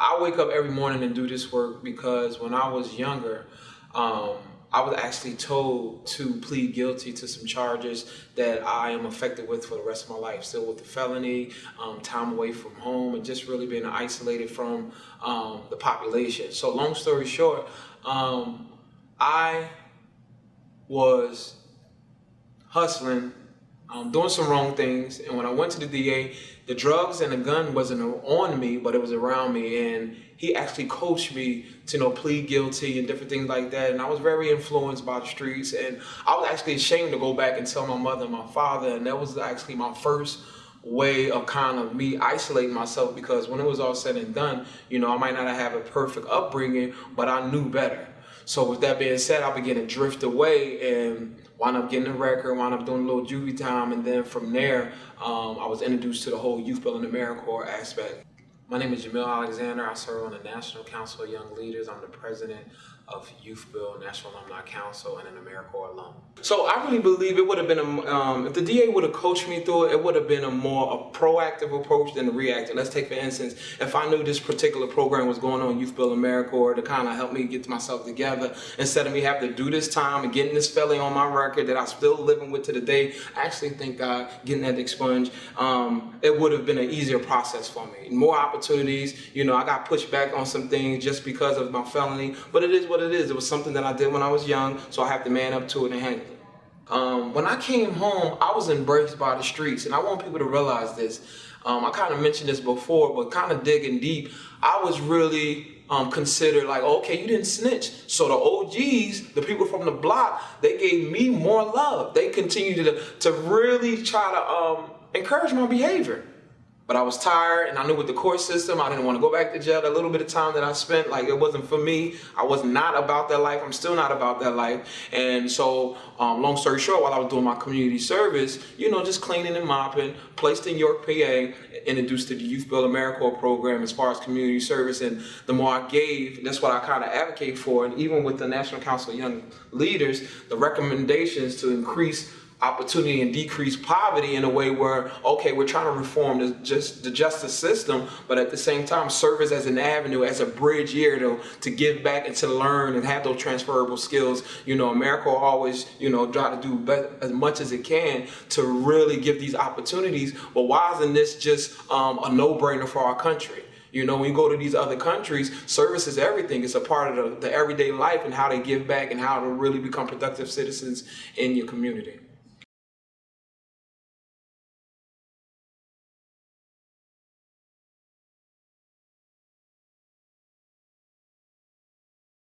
I wake up every morning and do this work because when I was younger, I was actually told to plead guilty to some charges that I am affected with for the rest of my life. Still with the felony, time away from home, and just really being isolated from the population. So long story short, I was hustling, doing some wrong things, and when I went to the DA, the drugs and the gun wasn't on me, but it was around me, and he actually coached me to plead guilty and different things like that. And I was very influenced by the streets, and I was actually ashamed to go back and tell my mother and my father, and that was actually my first way of kind of me isolating myself, because when it was all said and done, I might not have a perfect upbringing, but I knew better. So with that being said, I began to drift away and wound up getting a record, wound up doing a little juvie time, and then from there, I was introduced to the whole Youth Building AmeriCorps aspect. My name is Jamiel Alexander. I serve on the National Council of Young Leaders. I'm the president of Youth Build National Alumni Council and an AmeriCorps alum. So I really believe it would have been, if the DA would have coached me through it, it would have been a more proactive approach than a reactive. Let's take for instance, if I knew this particular program was going on, Youth Build AmeriCorps, to kind of help me get myself together, instead of me having to do this time and getting this felony on my record that I'm still living with to the day, I actually think getting that expunged, it would have been an easier process for me. More opportunities, I got pushed back on some things just because of my felony, but it is what it is. It was something that I did when I was young, so I have to man up to it and handle it. When I came home, I was embraced by the streets, and I want people to realize this. I kind of mentioned this before, but kind of digging deep, I was really considered like, okay, you didn't snitch. So the OGs, the people from the block, they gave me more love. They continued to really try to encourage my behavior. But I was tired, and I knew with the court system, I didn't want to go back to jail. That little bit of time that I spent, it wasn't for me. I was not about that life. I'm still not about that life. And so, long story short, while I was doing my community service, just cleaning and mopping, placed in York, PA, introduced to the Youth Build AmeriCorps program as far as community service. And the more I gave, that's what I kind of advocate for. And even with the National Council of Young Leaders, the recommendations to increase opportunity and decrease poverty in a way where, okay, we're trying to reform the justice system, but at the same time serve as an avenue, as a bridge here to give back and to learn and have those transferable skills. AmeriCorps always, try to do as much as it can to really give these opportunities. But why isn't this just a no-brainer for our country? When you go to these other countries, service is everything. It's a part of the everyday life and how they give back and how to really become productive citizens in your community.